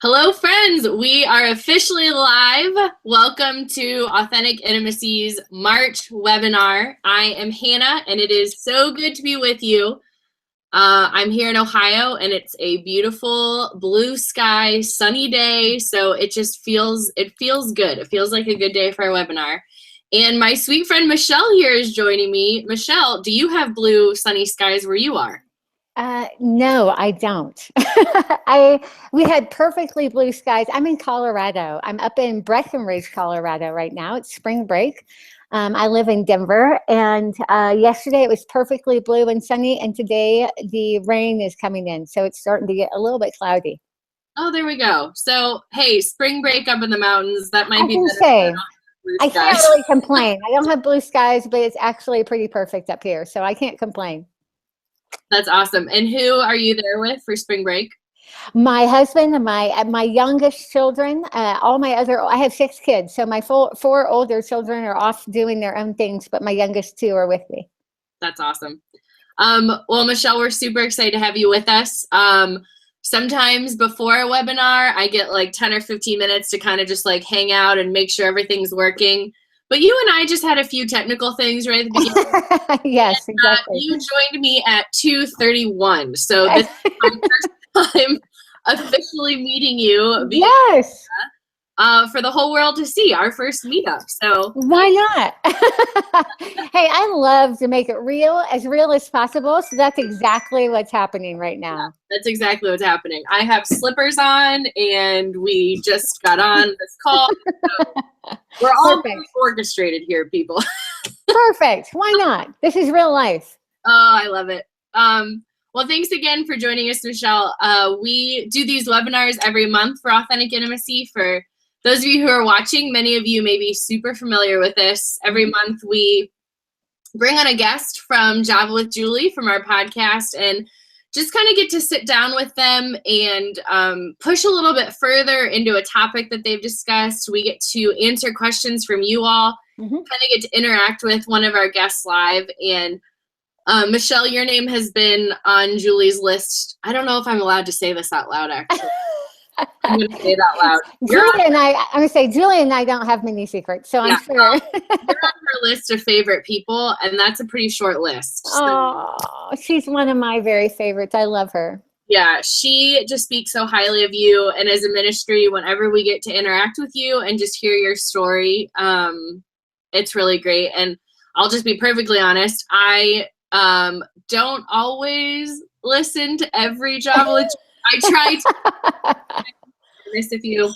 Hello, friends. We are officially live. Welcome to Authentic Intimacy's March webinar. I am Hannah, and it is so good to be with you. I'm here in Ohio, and it's a beautiful blue sky, sunny day. So it just feels good. It feels like a good day for our webinar. And my sweet friend Michele here is joining me. Michele, do you have blue, sunny skies where you are? No, I don't. We had perfectly blue skies. I'm in Colorado. I'm up in Breckenridge, Colorado right now. It's spring break. I live in Denver, and yesterday it was perfectly blue and sunny, and today the rain is coming in, so it's starting to get a little bit cloudy. Oh, there we go. So, hey, spring break up in the mountains. That might I be can better say than blue I can't skies. really complain. I don't have blue skies, but it's actually pretty perfect up here, so I can't complain. That's awesome. And who are you there with for spring break? My husband and my youngest children, I have 6 kids, so my 4 older children are off doing their own things, but my youngest 2 are with me. That's awesome. Well, Michele, we're super excited to have you with us. Sometimes before a webinar, I get like 10 or 15 minutes to kind of just like hang out and make sure everything's working. But you and I just had a few technical things right at the beginning. Yes, And, exactly. You joined me at 2:31. So this is my first time officially meeting you. Yes. For the whole world to see, our first meetup. So why not? Hey, I love to make it as real as possible. So that's exactly what's happening right now. Yeah, that's exactly what's happening. I have slippers on, and we just got on this call. So we're all orchestrated here, people. Perfect. Why not? This is real life. Oh, I love it. Well, thanks again for joining us, Michele. We do these webinars every month for Authentic Intimacy. For those of you who are watching, many of you may be super familiar with this. Every month we bring on a guest from Java with Julie from our podcast and just kind of get to sit down with them and push a little bit further into a topic that they've discussed. We get to answer questions from you all, kind of get to interact with one of our guests live. And Michele, your name has been on Julie's list. I don't know if I'm allowed to say this out loud, actually. I'm going to say it out loud. Julie and I don't have many secrets, so I'm sure. You're on her list of favorite people, and that's a pretty short list. So. Oh, she's one of my very favorites. I love her. Yeah, she just speaks so highly of you, and as a ministry, whenever we get to interact with you and just hear your story, it's really great. And I'll just be perfectly honest, I don't always listen to every Java. I try to miss a few.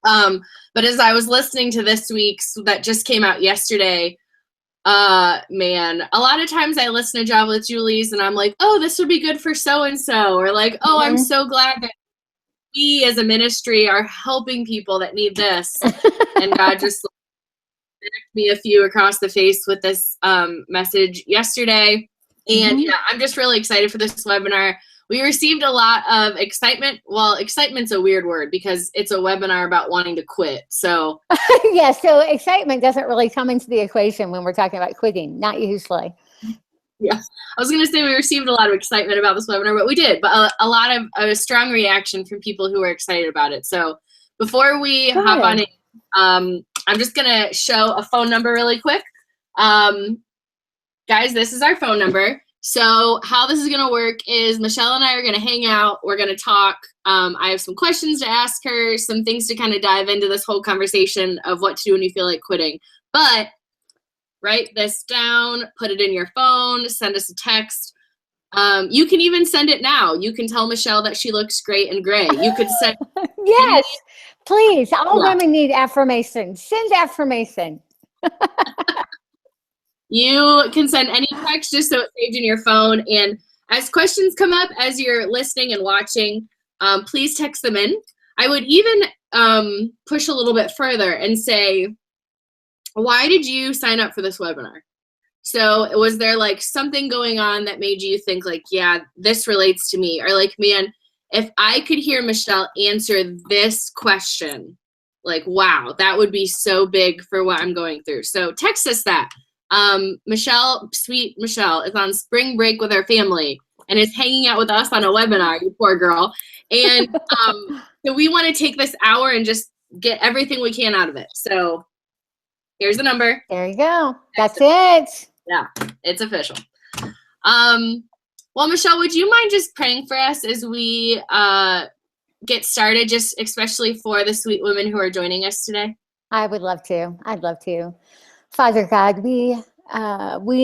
But as I was listening to this week's that just came out yesterday, man, a lot of times I listen to Java with Julie's and I'm like, oh, this would be good for so-and-so, or like, oh, I'm so glad that we as a ministry are helping people that need this. And God just sent me a few across the face with this message yesterday. And yeah, I'm just really excited for this webinar. We received a lot of excitement. Well, excitement's a weird word because it's a webinar about wanting to quit. So yeah, so excitement doesn't really come into the equation when we're talking about quitting, not usually. Yeah, I was going to say we received a lot of excitement about this webinar, but we did. But a lot of a strong reaction from people who were excited about it. So before we hop on in, I'm just going to show a phone number really quick. Guys, this is our phone number. So how this is going to work is Michele and I are going to hang out. We're going to talk. I have some questions to ask her, some things to kind of dive into this whole conversation of what to do when you feel like quitting. But write this down, put it in your phone, send us a text. You can even send it now. You can tell Michele that she looks great and gray. You could send. Yes, please. All women need affirmation. Send affirmation. You can send any text just so it's saved in your phone. And as questions come up as you're listening and watching, please text them in. I would even push a little bit further and say, why did you sign up for this webinar? So was there like something going on that made you think like, yeah, this relates to me? Or like, man, if I could hear Michele answer this question, like, wow, that would be so big for what I'm going through. So text us that. Michele, sweet Michele, is on spring break with her family. and is hanging out with us on a webinar, you poor girl. And so we want to take this hour and just get everything we can out of it. So here's the number. There you go. That's it. Yeah, it's official. Well, Michele, would you mind just praying for us as we get started, just especially for the sweet women who are joining us today? I would love to. I'd love to. Father God, we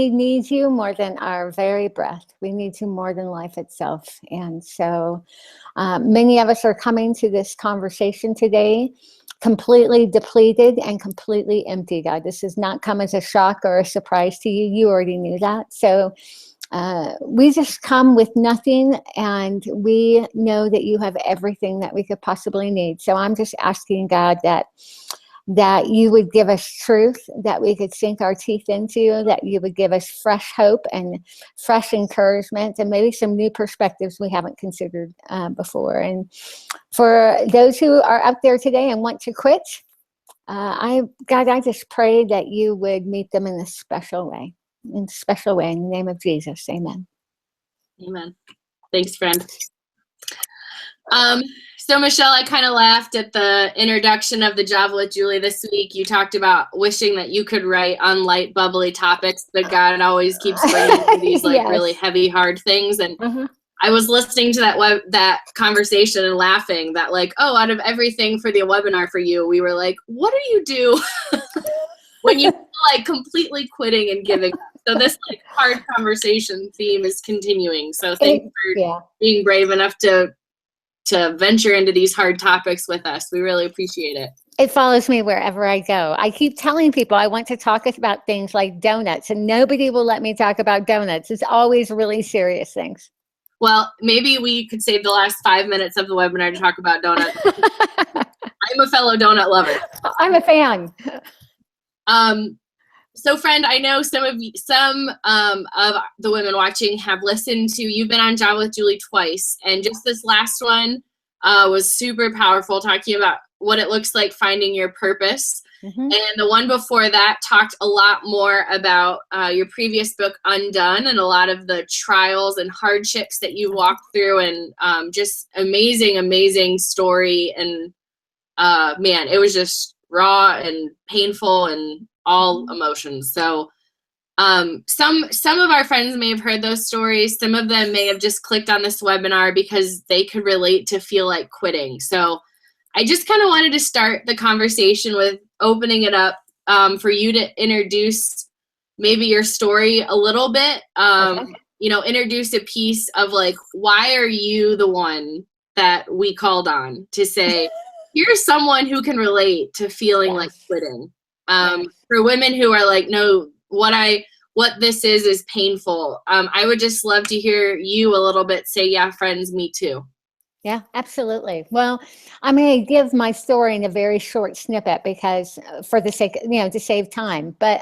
need you more than our very breath. We need you more than life itself. And so many of us are coming to this conversation today completely depleted and completely empty, God. This has not come as a shock or a surprise to you. You already knew that. So we just come with nothing, and we know that you have everything that we could possibly need. So I'm just asking, God, that you would give us truth that we could sink our teeth into, that you would give us fresh hope and fresh encouragement, and maybe some new perspectives we haven't considered before. And for those who are out there today and want to quit, God, I just pray that you would meet them in a special way, in the name of Jesus. Amen. Amen. Thanks, friend. So Michele, I kind of laughed at the introduction of the Java with Julie this week. You talked about wishing that you could write on light, bubbly topics, but God always keeps bringing these like Yes. really heavy, hard things. And I was listening to that conversation and laughing that like, oh, out of everything for the webinar for you, we were like, what do you do when you feel like completely quitting and giving up? So this like hard conversation theme is continuing. So thanks for being brave enough to venture into these hard topics with us. We really appreciate it. It follows me wherever I go. I keep telling people I want to talk about things like donuts, and nobody will let me talk about donuts. It's always really serious things. Well, maybe we could save the last 5 minutes of the webinar to talk about donuts. I'm a fellow donut lover. I'm a fan. So friend, I know some of the women watching have listened to, you've been on Java with Julie twice, and just this last one was super powerful, talking about what it looks like finding your purpose. And the one before that talked a lot more about your previous book, Undone, and a lot of the trials and hardships that you walked through, and just amazing story. And man, it was just raw and painful and all emotions. So some of our friends may have heard those stories. Some of them may have just clicked on this webinar because they could relate to feel like quitting. So I just kind of wanted to start the conversation with opening it up for you to introduce maybe your story a little bit. You know, introduce a piece of like, why are you the one that we called on to say, here's someone who can relate to feeling like quitting. For women who are like, no, what this is painful. I would just love to hear you a little bit say, yeah, friends, me too. Yeah, absolutely. Well, I'm going to give my story in a very short snippet because for the sake, to save time. But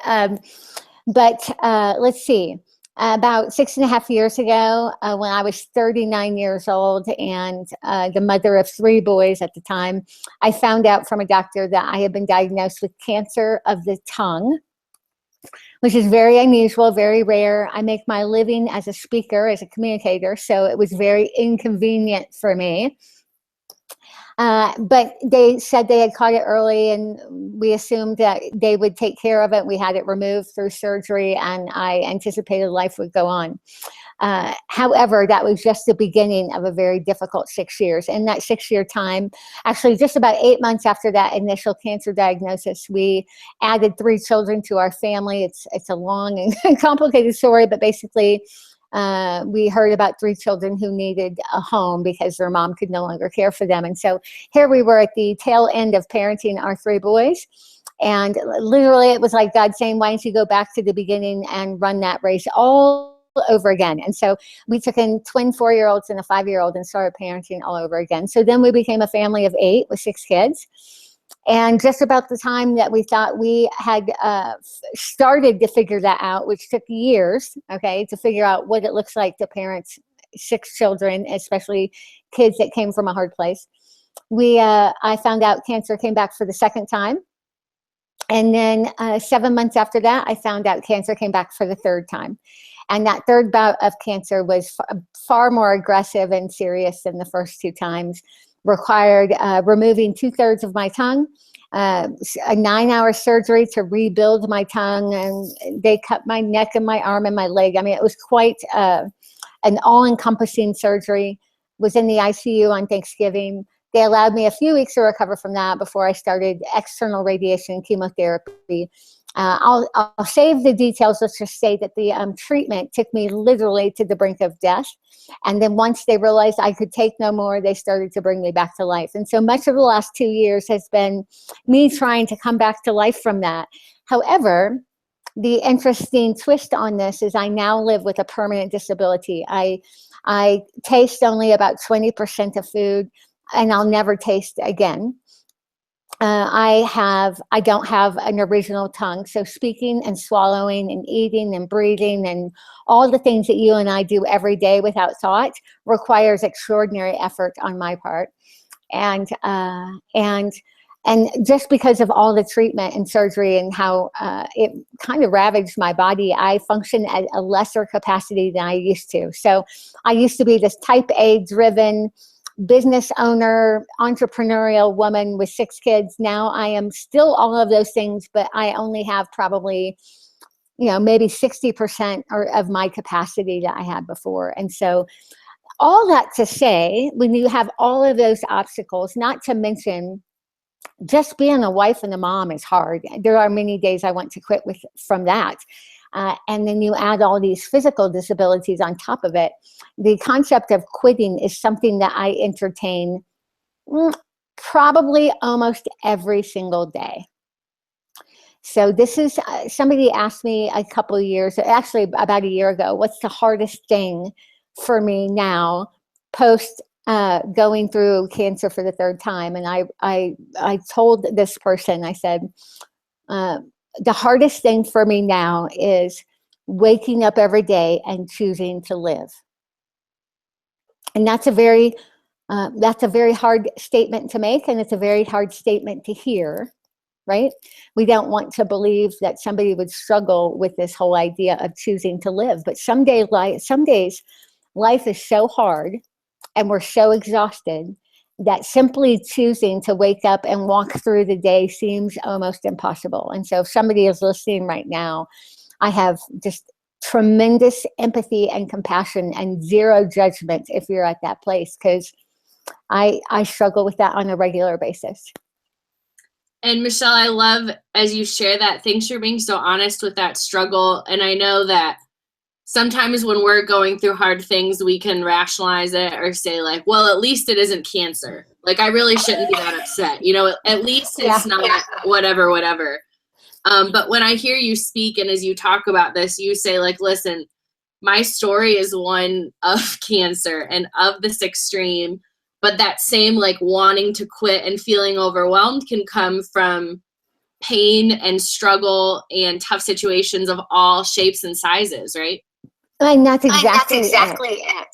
let's see. About 6.5 years ago, when I was 39 years old and the mother of 3 boys at the time, I found out from a doctor that I had been diagnosed with cancer of the tongue, which is very unusual, very rare. I make my living as a speaker, as a communicator, so it was very inconvenient for me. But they said they had caught it early, and we assumed that they would take care of it. We had it removed through surgery, and I anticipated life would go on. However, that was just the beginning of a very difficult 6 years. In that 6-year time, actually just about 8 months after that initial cancer diagnosis, we added 3 children to our family. It's a long and complicated story, but basically, we heard about 3 children who needed a home because their mom could no longer care for them. And so here we were at the tail end of parenting our 3 boys. And literally it was like God saying, why don't you go back to the beginning and run that race all over again? And so we took in twin 4-year-olds and a 5-year-old and started parenting all over again. So then we became a family of 8 with 6 kids. And just about the time that we thought we had started to figure that out, which took years, to figure out what it looks like to parent 6 children, especially kids that came from a hard place, I found out cancer came back for the 2nd time. And then 7 months after that, I found out cancer came back for the third time. And that third bout of cancer was far more aggressive and serious than the first two times. Required removing 2/3 of my tongue, a 9-hour surgery to rebuild my tongue, and they cut my neck and my arm and my leg. I mean, it was quite an all-encompassing surgery. Was in the ICU on Thanksgiving. They allowed me a few weeks to recover from that before I started external radiation chemotherapy. I'll save the details. Let's just say that the treatment took me literally to the brink of death. And then once they realized I could take no more, they started to bring me back to life. And so much of the last 2 years has been me trying to come back to life from that. However, the interesting twist on this is I now live with a permanent disability. I taste only about 20% of food, and I'll never taste again. I don't have an original tongue, so speaking and swallowing and eating and breathing and all the things that you and I do every day without thought requires extraordinary effort on my part. And just because of all the treatment and surgery and how it kind of ravaged my body, I function at a lesser capacity than I used to. So I used to be this type A driven business owner, entrepreneurial woman with 6 kids. Now I am still all of those things, but I only have probably, maybe 60% of my capacity that I had before. And so all that to say, when you have all of those obstacles, not to mention just being a wife and a mom is hard. There are many days I want to quit from that. And then you add all these physical disabilities on top of it. The concept of quitting is something that I entertain probably almost every single day. So this is, somebody asked me a couple of years, actually about a year ago, what's the hardest thing for me now post going through cancer for the third time? And I told this person, I said, the hardest thing for me now is waking up every day and choosing to live. And that's a very hard statement to make, and it's a very hard statement to hear, right? We don't want to believe that somebody would struggle with this whole idea of choosing to live. But some days life is so hard and we're so exhausted that simply choosing to wake up and walk through the day seems almost impossible. And so if somebody is listening right now, I have just tremendous empathy and compassion and zero judgment if you're at that place, because I struggle with that on a regular basis. And Michele, I love as you share that. Thanks for being so honest with that struggle. And I know that sometimes when we're going through hard things, we can rationalize it or say like, well, at least it isn't cancer. Like, I really shouldn't be that upset. At least it's not whatever. But when I hear you speak and as you talk about this, you say like, listen, my story is one of cancer and of this extreme, but that same like wanting to quit and feeling overwhelmed can come from pain and struggle and tough situations of all shapes and sizes, right? And that's exactly it.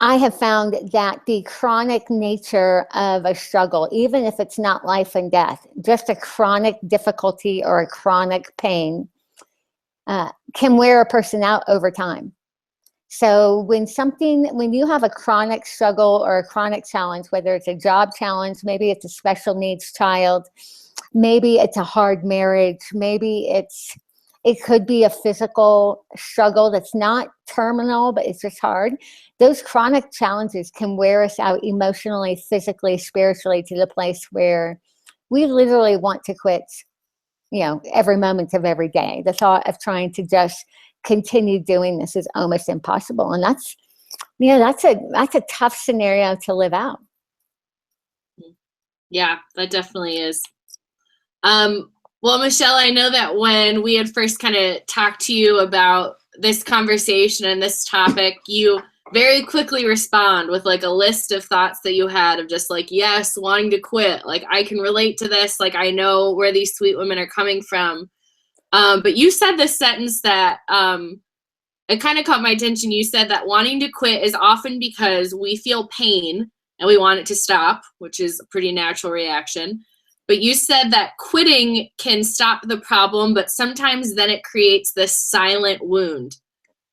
I have found that the chronic nature of a struggle, even if it's not life and death, just a chronic difficulty or a chronic pain can wear a person out over time. So when you have a chronic struggle or a chronic challenge, whether it's a job challenge, maybe it's a special needs child, maybe it's a hard marriage, maybe it could be a physical struggle that's not terminal, but it's just hard. Those chronic challenges can wear us out emotionally, physically, spiritually, to the place where we literally want to quit, every moment of every day. The thought of trying to just continue doing this is almost impossible. And that's a tough scenario to live out. Yeah, that definitely is. Well, Michele, I know that when we had first kind of talked to you about this conversation and this topic, you very quickly respond with like a list of thoughts that you had of just like, yes, wanting to quit. Like, I can relate to this. Like, I know where these sweet women are coming from. But you said this sentence that it kind of caught my attention. You said that wanting to quit is often because we feel pain and we want it to stop, which is a pretty natural reaction. But you said that quitting can stop the problem, but sometimes then it creates this silent wound.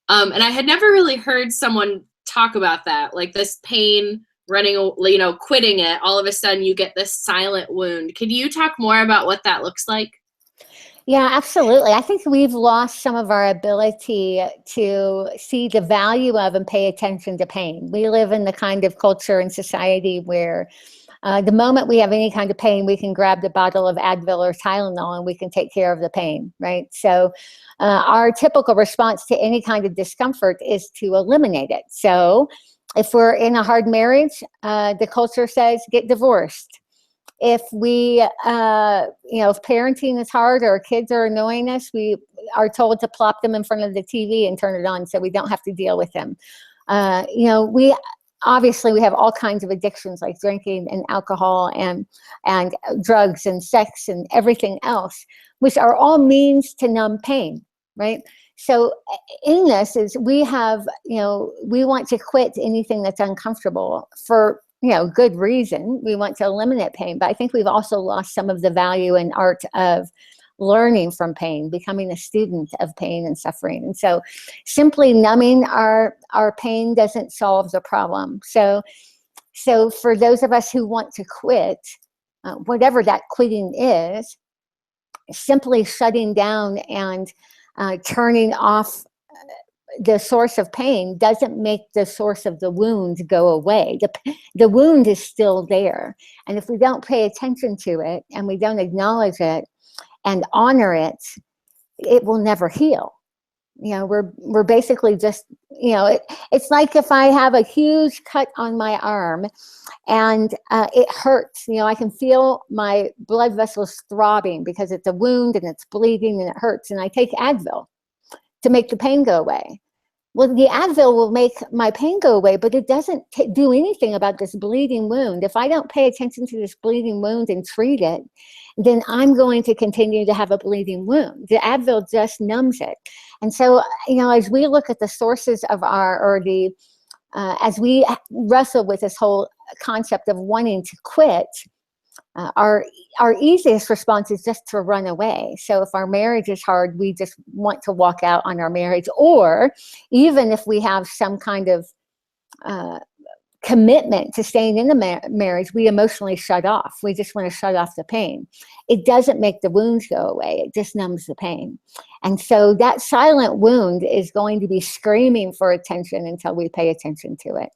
And I had never really heard someone talk about that, like this pain running, quitting it, all of a sudden you get this silent wound. Can you talk more about what that looks like? Yeah, absolutely. I think we've lost some of our ability to see the value of and pay attention to pain. We live in the kind of culture and society where the moment we have any kind of pain, we can grab the bottle of Advil or Tylenol and we can take care of the pain, right? So our typical response to any kind of discomfort is to eliminate it. So if we're in a hard marriage, the culture says get divorced. If we, if parenting is hard or our kids are annoying us, we are told to plop them in front of the TV and turn it on so we don't have to deal with them. We obviously have all kinds of addictions like drinking and alcohol and drugs and sex and everything else, which are all means to numb pain, right? So in this is we have, we want to quit anything that's uncomfortable for good reason. We want to eliminate pain, but I think we've also lost some of the value and art of learning from pain, becoming a student of pain and suffering. And so simply numbing our pain doesn't solve the problem. So for those of us who want to quit, whatever that quitting is, simply shutting down and turning off the source of pain doesn't make the source of the wound go away. The wound is still there. And if we don't pay attention to it and we don't acknowledge it and honor it, it will never heal. We're basically just, it's like if I have a huge cut on my arm and it hurts, I can feel my blood vessels throbbing because it's a wound and it's bleeding and it hurts. And I take Advil to make the pain go away. Well, the Advil will make my pain go away, but it doesn't do anything about this bleeding wound. If I don't pay attention to this bleeding wound and treat it, then I'm going to continue to have a bleeding wound. The Advil just numbs it. And so, as we look at the sources of as we wrestle with this whole concept of wanting to quit, our easiest response is just to run away. So if our marriage is hard, we just want to walk out on our marriage. Or even if we have some kind of commitment to staying in the marriage, we emotionally shut off. We just want to shut off the pain. It doesn't make the wounds go away. It just numbs the pain. And so that silent wound is going to be screaming for attention until we pay attention to it.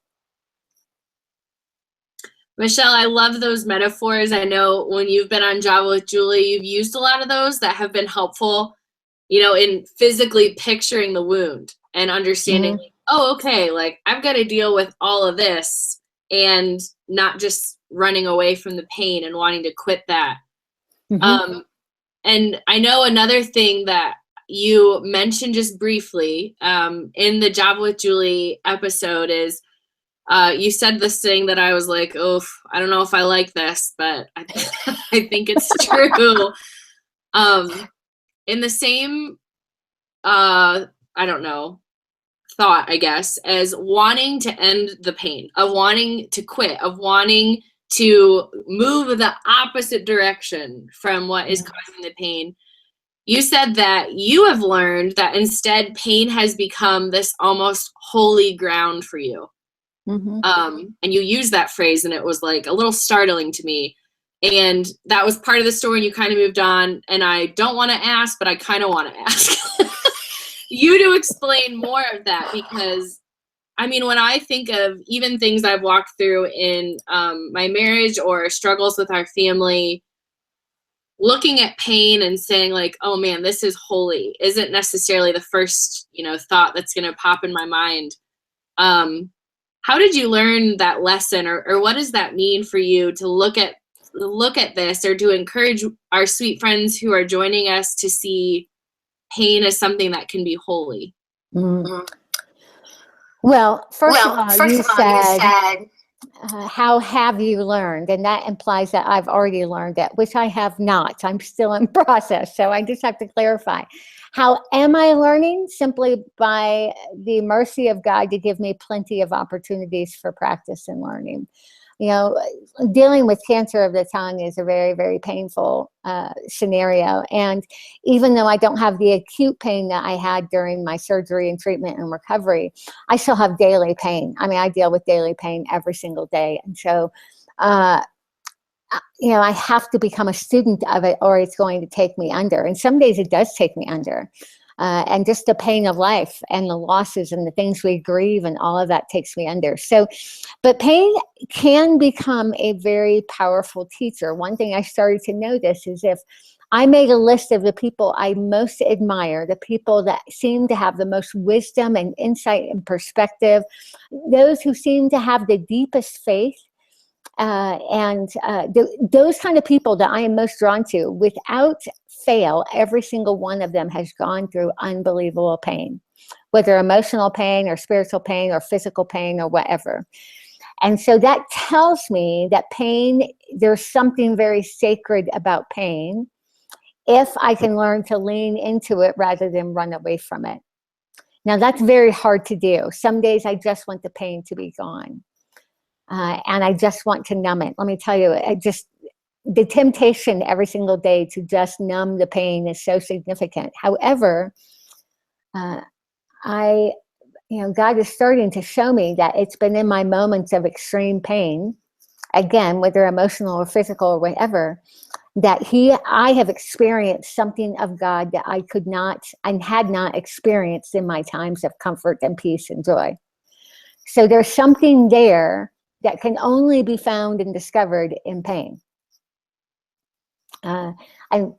Michele, I love those metaphors. I know when you've been on Java with Julie, you've used a lot of those that have been helpful, in physically picturing the wound and understanding, okay, like I've got to deal with all of this and not just running away from the pain and wanting to quit that. And I know another thing that you mentioned just briefly in the Java with Julie episode is you said this thing that I was like, oh, I don't know if I like this, but I think it's true. In the same, thought, I guess, as wanting to end the pain, of wanting to quit, of wanting to move the opposite direction from what is causing the pain. You said that you have learned that instead pain has become this almost holy ground for you. And you used that phrase and it was like a little startling to me. And that was part of the story and you kind of moved on. And I don't want to ask, but I kind of want to ask you to explain more of that, because when I think of even things I've walked through in my marriage or struggles with our family, looking at pain and saying like, oh man, this is holy, isn't necessarily the first, thought that's going to pop in my mind. How did you learn that lesson, or what does that mean for you to look at this, or to encourage our sweet friends who are joining us to see pain as something that can be holy? Well, first of all, you said, how have you learned? And that implies that I've already learned it, which I have not. I'm still in process. So I just have to clarify. How am I learning? Simply by the mercy of God to give me plenty of opportunities for practice and learning. You know, dealing with cancer of the tongue is a very, very painful scenario. And even though I don't have the acute pain that I had during my surgery and treatment and recovery, I still have daily pain. I mean, I deal with daily pain every single day. And so, you know, I have to become a student of it or it's going to take me under. And some days it does take me under. And just the pain of life and the losses and the things we grieve and all of that takes me under. So, but pain can become a very powerful teacher. One thing I started to notice is if I made a list of the people I most admire, the people that seem to have the most wisdom and insight and perspective, those who seem to have the deepest faith, those kind of people that I am most drawn to, without fail, every single one of them has gone through unbelievable pain, whether emotional pain or spiritual pain or physical pain or whatever. And so that tells me that pain, there's something very sacred about pain if I can learn to lean into it rather than run away from it. Now, that's very hard to do. Some days I just want the pain to be gone. And I just want to numb it. Let me tell you, the temptation every single day to just numb the pain is so significant. However, God is starting to show me that it's been in my moments of extreme pain, again, whether emotional or physical or whatever, that I have experienced something of God that I could not and had not experienced in my times of comfort and peace and joy. So there's something there that can only be found and discovered in pain. And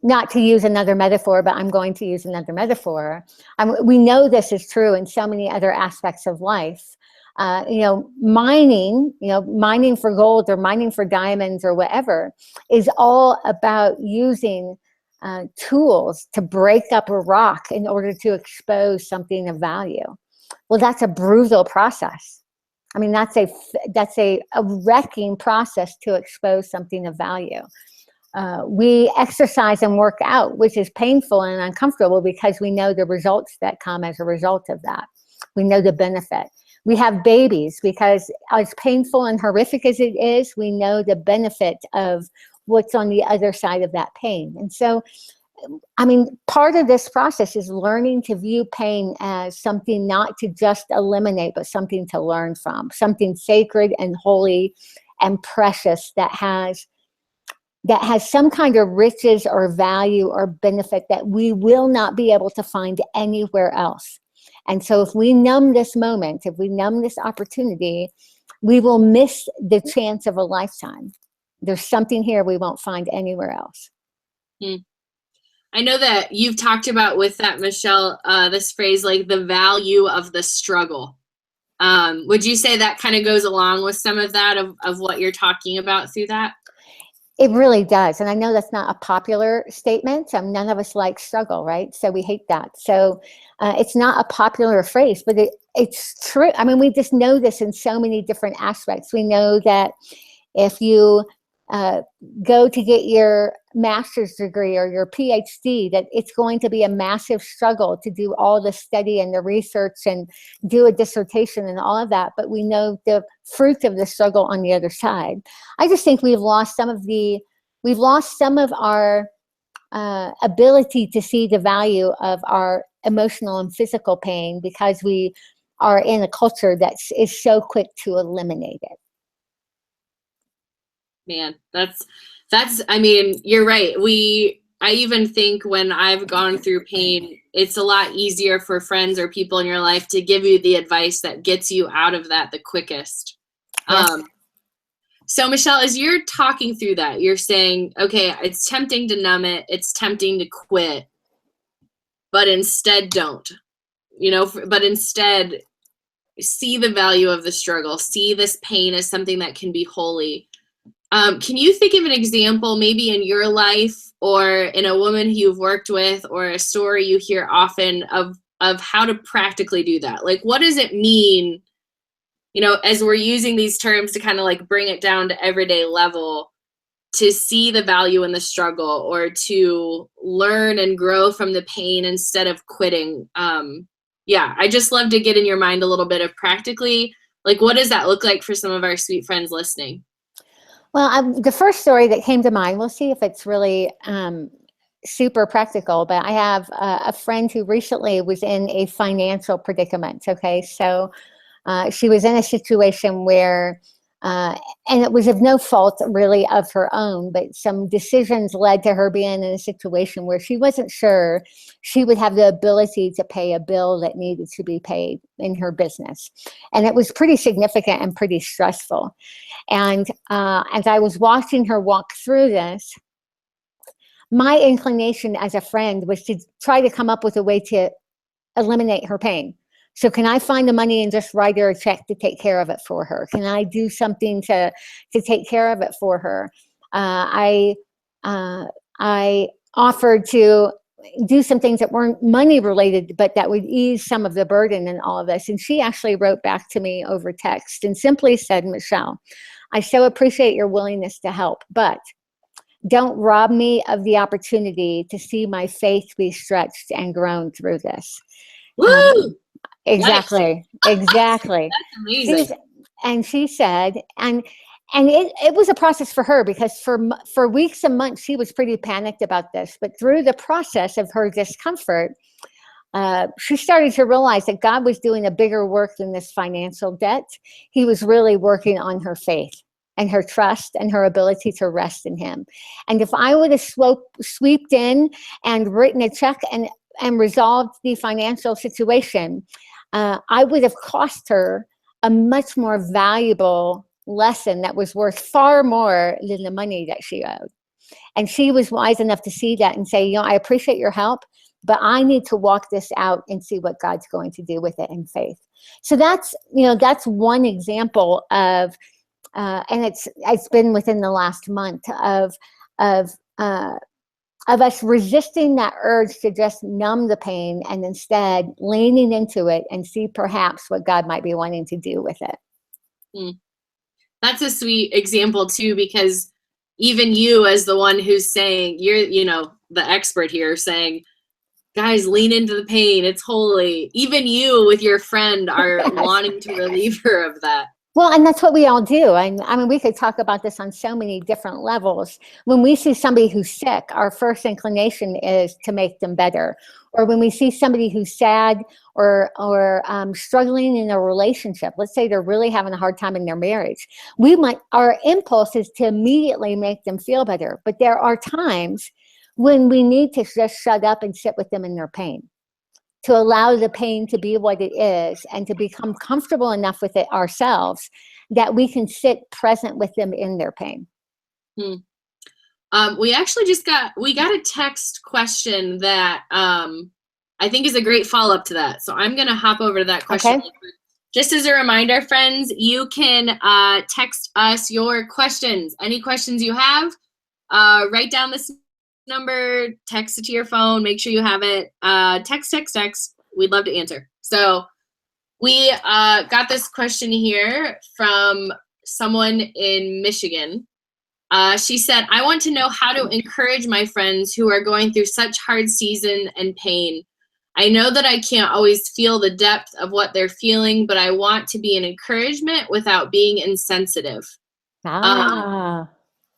not to use another metaphor, but I'm going to use another metaphor. We know this is true in so many other aspects of life. Mining for gold or mining for diamonds or whatever is all about using tools to break up a rock in order to expose something of value. Well, that's a brutal process. I mean, that's a wrecking process to expose something of value. We exercise and work out, which is painful and uncomfortable because we know the results that come as a result of that. We know the benefit. We have babies because as painful and horrific as it is, we know the benefit of what's on the other side of that pain. And so, I mean, part of this process is learning to view pain as something not to just eliminate, but something to learn from, something sacred and holy and precious that has some kind of riches or value or benefit that we will not be able to find anywhere else. And so if we numb this moment, if we numb this opportunity, we will miss the chance of a lifetime. There's something here we won't find anywhere else. I know that you've talked about with that, Michele, this phrase, like the value of the struggle. Would you say that kind of goes along with some of that of what you're talking about through that? It really does. And I know that's not a popular statement. None of us like struggle, right? So we hate that. So it's not a popular phrase, but it's true. I mean, we just know this in so many different aspects. We know that if you go to get your master's degree or your PhD, that it's going to be a massive struggle to do all the study and the research and do a dissertation and all of that. But we know the fruit of the struggle on the other side. I just think we've lost some of our ability to see the value of our emotional and physical pain because we are in a culture that is so quick to eliminate it. Man, that's, I mean, you're right. I even think when I've gone through pain, it's a lot easier for friends or people in your life to give you the advice that gets you out of that the quickest. Yes. So Michele, as you're talking through that, you're saying, okay, it's tempting to numb it. It's tempting to quit, but instead don't, but instead see the value of the struggle, see this pain as something that can be holy. Can you think of an example maybe in your life or in a woman who you've worked with or a story you hear often of how to practically do that? Like, what does it mean, as we're using these terms to kind of like bring it down to everyday level, to see the value in the struggle or to learn and grow from the pain instead of quitting? I just love to get in your mind a little bit of practically Like, what does that look like for some of our sweet friends listening? Well, the first story that came to mind, we'll see if it's really super practical, but I have a friend who recently was in a financial predicament. Okay, so she was in a situation where, and it was of no fault really of her own, but some decisions led to her being in a situation where she wasn't sure she would have the ability to pay a bill that needed to be paid in her business. And it was pretty significant and pretty stressful. And as I was watching her walk through this, my inclination as a friend was to try to come up with a way to eliminate her pain. So can I find the money and just write her a check to take care of it for her? Can I do something to take care of it for her? I offered to do some things that weren't money related, but that would ease some of the burden in all of this. And she actually wrote back to me over text and simply said, Michele, I so appreciate your willingness to help, but don't rob me of the opportunity to see my faith be stretched and grown through this. Woo! Exactly. Nice. Exactly. That's amazing. She said, and it was a process for her because for weeks and months, she was pretty panicked about this, but through the process of her discomfort, she started to realize that God was doing a bigger work than this financial debt. He was really working on her faith and her trust and her ability to rest in him. And if I would have swooped in and written a check and resolved the financial situation, I would have cost her a much more valuable lesson that was worth far more than the money that she owed. And she was wise enough to see that and say, I appreciate your help, but I need to walk this out and see what God's going to do with it in faith. So that's one example of, and it's been within the last month of us resisting that urge to just numb the pain and instead leaning into it and see perhaps what God might be wanting to do with it. That's a sweet example too, because even you as the one who's saying, you're, the expert here saying, guys, lean into the pain. It's holy. Even you with your friend are wanting to relieve her of that. Well, and that's what we all do. And I mean, we could talk about this on so many different levels. When we see somebody who's sick, our first inclination is to make them better. Or when we see somebody who's sad or struggling in a relationship, let's say they're really having a hard time in their marriage, our impulse is to immediately make them feel better. But there are times when we need to just shut up and sit with them in their pain, to allow the pain to be what it is and to become comfortable enough with it ourselves that we can sit present with them in their pain. We actually we got a text question that I think is a great follow-up to that. So I'm going to hop over to that question. Okay. Just as a reminder, friends, you can text us your questions. Any questions you have, write down this number, text it to your phone, make sure you have it. Text. We'd love to answer. So we got this question here from someone in Michigan. She said, I want to know how to encourage my friends who are going through such hard season and pain. I know that I can't always feel the depth of what they're feeling, but I want to be an encouragement without being insensitive.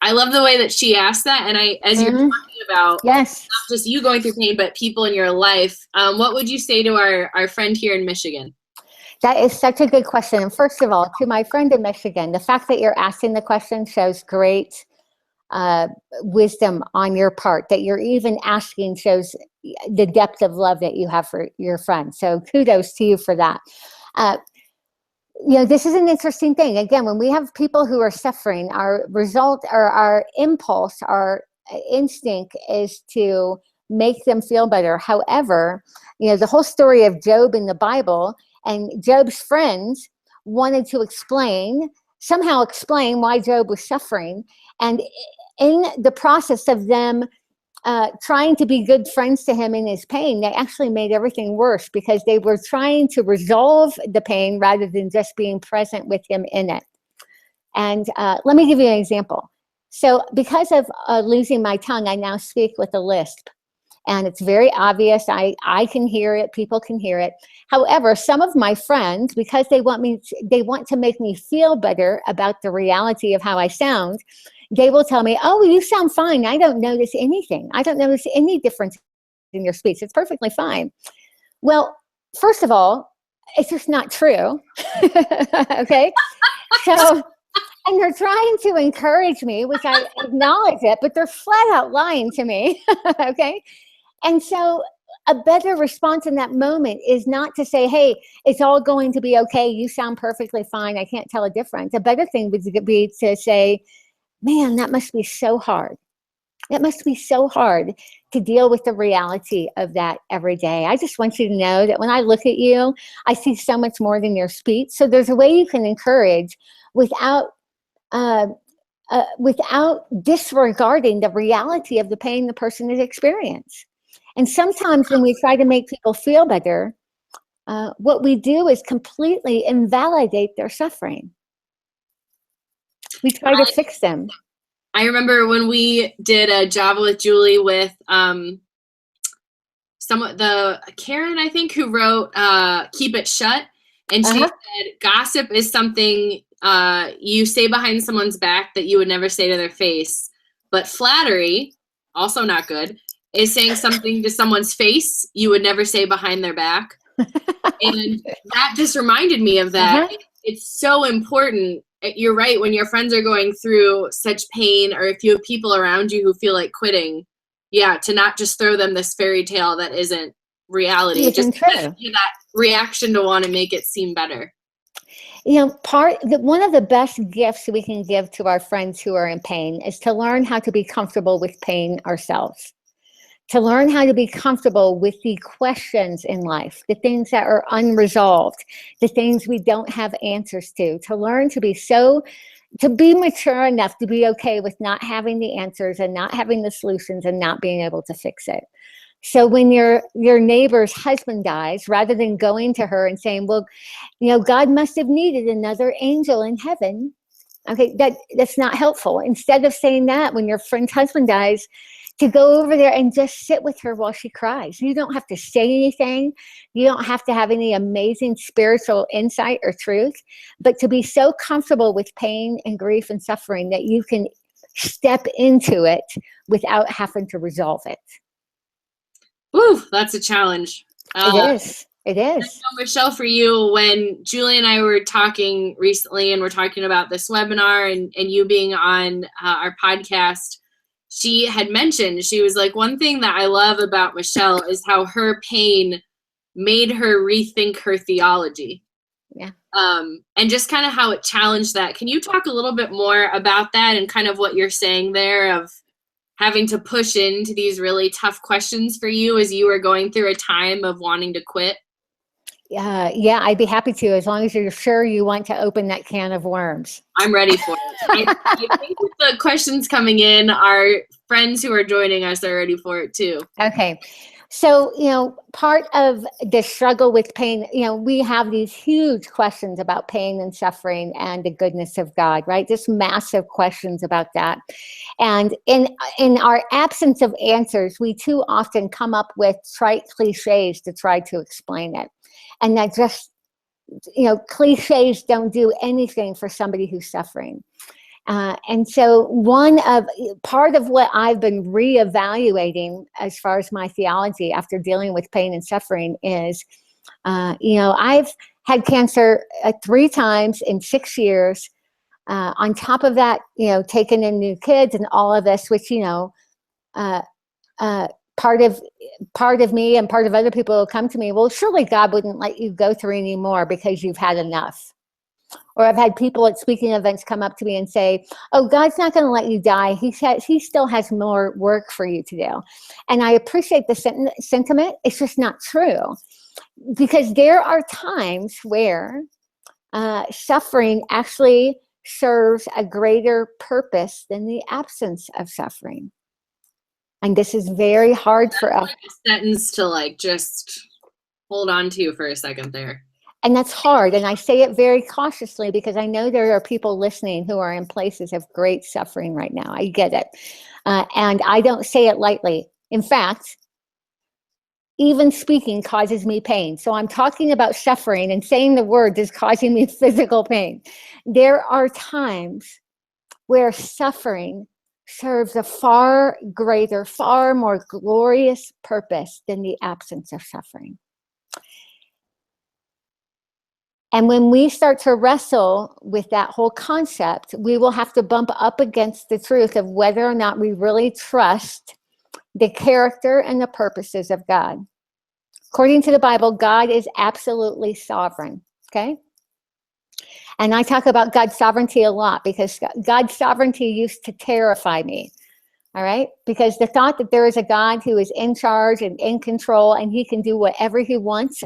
I love the way that she asked that. And as you're talking about, yes, not just you going through pain, but people in your life, what would you say to our friend here in Michigan? That is such a good question. And first of all, to my friend in Michigan, the fact that you're asking the question shows great wisdom on your part. That you're even asking shows the depth of love that you have for your friend. So kudos to you for that. This is an interesting thing. Again, when we have people who are suffering, our result or our impulse, our instinct is to make them feel better. However, the whole story of Job in the Bible and Job's friends wanted to somehow explain why Job was suffering. And in the process of them trying to be good friends to him in his pain, they actually made everything worse because they were trying to resolve the pain rather than just being present with him in it. And let me give you an example. So because of losing my tongue, I now speak with a lisp. And it's very obvious. I can hear it. People can hear it. However, some of my friends, because they want to make me feel better about the reality of how I sound, they will tell me, oh, you sound fine. I don't notice anything. I don't notice any difference in your speech. It's perfectly fine. Well, first of all, it's just not true. Okay. So, and they're trying to encourage me, which I acknowledge it, but they're flat out lying to me. Okay. And so a better response in that moment is not to say, hey, it's all going to be okay. You sound perfectly fine. I can't tell a difference. A better thing would be to say, man, that must be so hard. It must be so hard to deal with the reality of that every day. I just want you to know that when I look at you, I see so much more than your speech. So there's a way you can encourage without disregarding the reality of the pain the person has experienced. And sometimes when we try to make people feel better, what we do is completely invalidate their suffering. We try to fix them. I remember when we did a Java with Julie with Karen, I think, who wrote Keep It Shut. And she said, gossip is something you say behind someone's back that you would never say to their face. But flattery, also not good, is saying something to someone's face you would never say behind their back. And that just reminded me of that. It's so important. You're right. When your friends are going through such pain, or if you have people around you who feel like quitting, to not just throw them this fairy tale that isn't reality. Just that reaction to want to make it seem better. You know, one of the best gifts we can give to our friends who are in pain is to learn how to be comfortable with pain ourselves. To learn how to be comfortable with the questions in life, the things that are unresolved, the things we don't have answers to learn to be mature enough to be okay with not having the answers and not having the solutions and not being able to fix it. So when your neighbor's husband dies, rather than going to her and saying, well, you know, God must have needed another angel in heaven. Okay, that's not helpful. Instead of saying that, when your friend's husband dies, to go over there and just sit with her while she cries. You don't have to say anything. You don't have to have any amazing spiritual insight or truth, but to be so comfortable with pain and grief and suffering that you can step into it without having to resolve it. Woo, that's a challenge. It is. It is. I know, Michele, for you, when Julie and I were talking recently and we're talking about this webinar and you being on our podcast, she had mentioned, she was like, one thing that I love about Michele is how her pain made her rethink her theology. Yeah. And just kind of how it challenged that. Can you talk a little bit more about that and kind of what you're saying there of having to push into these really tough questions for you as you were going through a time of wanting to quit? Yeah, I'd be happy to, as long as you're sure you want to open that can of worms. I'm ready for it. I think with the questions coming in, our friends who are joining us are ready for it too. Okay. So, you know, part of the struggle with pain, you know, we have these huge questions about pain and suffering and the goodness of God, right? Just massive questions about that. And in our absence of answers, we too often come up with trite cliches to try to explain it. And that just, you know, cliches don't do anything for somebody who's suffering. And so part of what I've been reevaluating as far as my theology after dealing with pain and suffering is, you know, I've had cancer 3 times in 6 years. On top of that, you know, taking in new kids and all of this, which, you know, part of me and part of other people will come to me, well, surely God wouldn't let you go through anymore because you've had enough. Or I've had people at speaking events come up to me and say, oh, God's not going to let you die. He still has more work for you to do. And I appreciate the sentiment. It's just not true. Because there are times where suffering actually serves a greater purpose than the absence of suffering. And this is very hard for us. Like a sentence to like just hold on to for a second there. And that's hard. And I say it very cautiously because I know there are people listening who are in places of great suffering right now. I get it. And I don't say it lightly. In fact, even speaking causes me pain. So I'm talking about suffering, and saying the word is causing me physical pain. There are times where suffering serves a far greater, far more glorious purpose than the absence of suffering. And when we start to wrestle with that whole concept, we will have to bump up against the truth of whether or not we really trust the character and the purposes of God. According to the Bible, God is absolutely sovereign, okay? And I talk about God's sovereignty a lot because God's sovereignty used to terrify me, all right? Because the thought that there is a God who is in charge and in control and he can do whatever he wants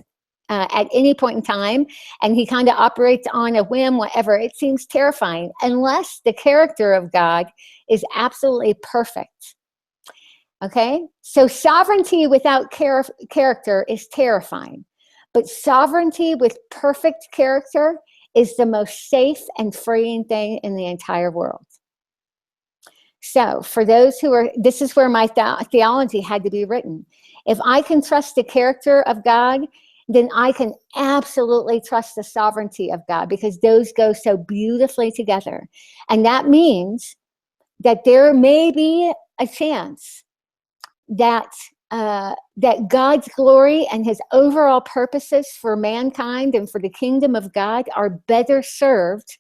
at any point in time, and he kind of operates on a whim, whatever, it seems terrifying unless the character of God is absolutely perfect. Okay, so sovereignty without character is terrifying, but sovereignty with perfect character is the most safe and freeing thing in the entire world. So for those who are, this is where my theology had to be written. If I can trust the character of God, then I can absolutely trust the sovereignty of God, because those go so beautifully together. And that means that there may be a chance that that God's glory and his overall purposes for mankind and for the kingdom of God are better served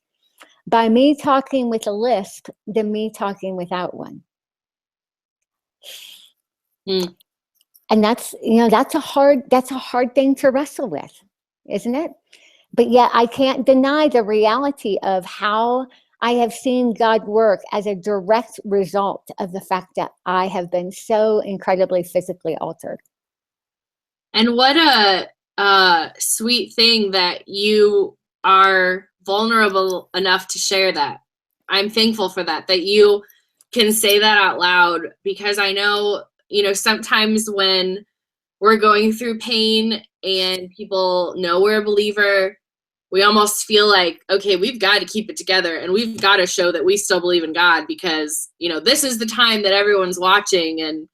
by me talking with a lisp than me talking without one. Mm. And that's, you know, that's a hard thing to wrestle with, isn't it? But yet I can't deny the reality of how I have seen God work as a direct result of the fact that I have been so incredibly physically altered. And what a sweet thing that you are vulnerable enough to share that. I'm thankful for that you can say that out loud, because I know, you know, sometimes when we're going through pain and people know we're a believer, we almost feel like, okay, we've got to keep it together and we've got to show that we still believe in God, because, you know, this is the time that everyone's watching. And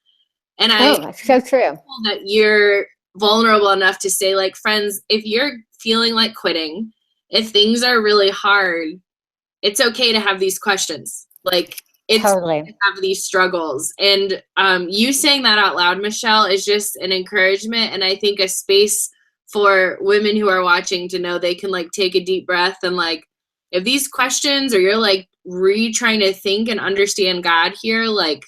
that's so true. That you're vulnerable enough to say, like, friends, if you're feeling like quitting, if things are really hard, it's okay to have these questions. Like, it's totally okay to have these struggles. And you saying that out loud, Michele, is just an encouragement. And I think a space for women who are watching to know they can, like, take a deep breath and, like, if these questions, or you're like trying to think and understand God here, like,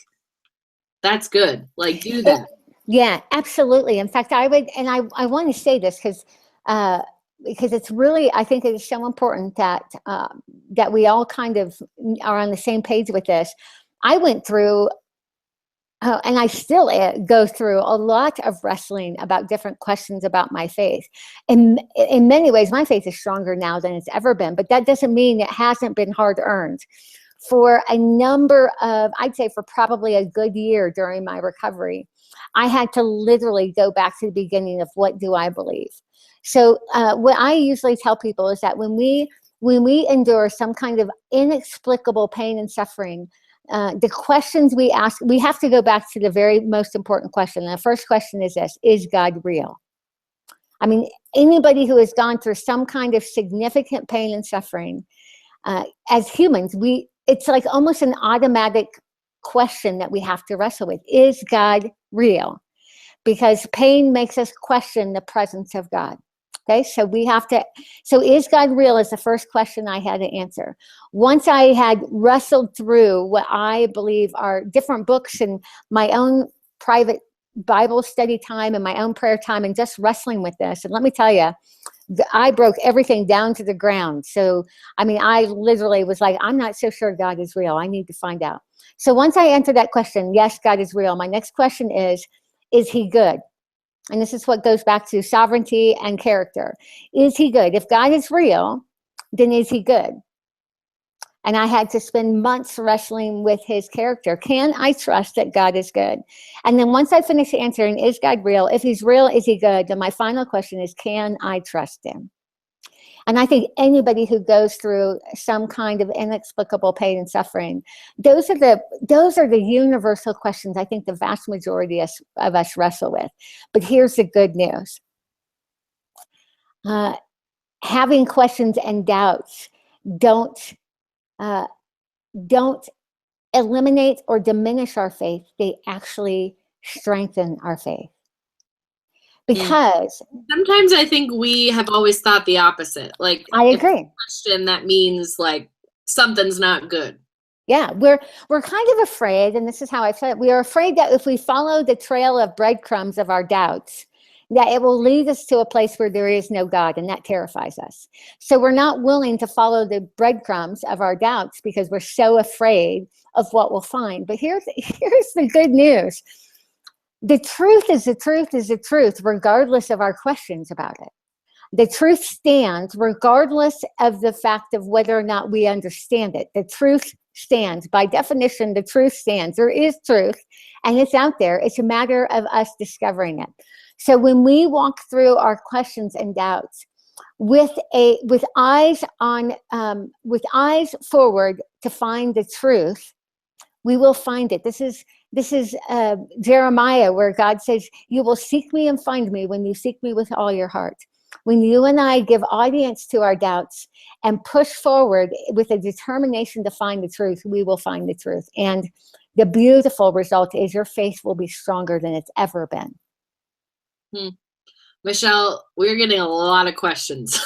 that's good. Like, do that. Yeah, absolutely. In fact, I would, and I want to say this because it's really, I think it is so important that that we all kind of are on the same page with this. I went through, and I still go through a lot of wrestling about different questions about my faith. And in many ways, my faith is stronger now than it's ever been, but that doesn't mean it hasn't been hard earned. For a number of, I'd say for probably a good year during my recovery, I had to literally go back to the beginning of what do I believe. So what I usually tell people is that when we endure some kind of inexplicable pain and suffering, the questions we ask, we have to go back to the very most important question. And the first question is this: is God real? I mean, anybody who has gone through some kind of significant pain and suffering, as humans, it's like almost an automatic question that we have to wrestle with. Is God real? Because pain makes us question the presence of God. Okay, so we have to, so is God real is the first question I had to answer. Once I had wrestled through what I believe are different books and my own private Bible study time and my own prayer time and just wrestling with this, and let me tell you, I broke everything down to the ground. So, I mean, I literally was like, I'm not so sure God is real. I need to find out. So once I answered that question, yes, God is real. My next question is he good? And this is what goes back to sovereignty and character. Is he good? If God is real, then is he good? And I had to spend months wrestling with his character. Can I trust that God is good? And then once I finished answering, is God real? If he's real, is he good? Then my final question is, can I trust him? And I think anybody who goes through some kind of inexplicable pain and suffering, those are the universal questions I think the vast majority of us wrestle with. But here's the good news. Having questions and doubts don't eliminate or diminish our faith. They actually strengthen our faith. Because sometimes I think we have always thought the opposite. Like, I agree. If it's a question that means like something's not good. Yeah, we're kind of afraid, and this is how I said it. We are afraid that if we follow the trail of breadcrumbs of our doubts, that it will lead us to a place where there is no God, and that terrifies us. So we're not willing to follow the breadcrumbs of our doubts because we're so afraid of what we'll find. But here's the good news. The truth is the truth is the truth, regardless of our questions about it. The truth stands regardless of the fact of whether or not we understand it. The truth stands. By definition, the truth stands. There is truth, and it's out there. It's a matter of us discovering it. So when we walk through our questions and doubts with eyes forward to find the truth, we will find it. This is Jeremiah, where God says, "You will seek me and find me when you seek me with all your heart." When you and I give audience to our doubts and push forward with a determination to find the truth, we will find the truth. And the beautiful result is your faith will be stronger than it's ever been. Michele, we're getting a lot of questions.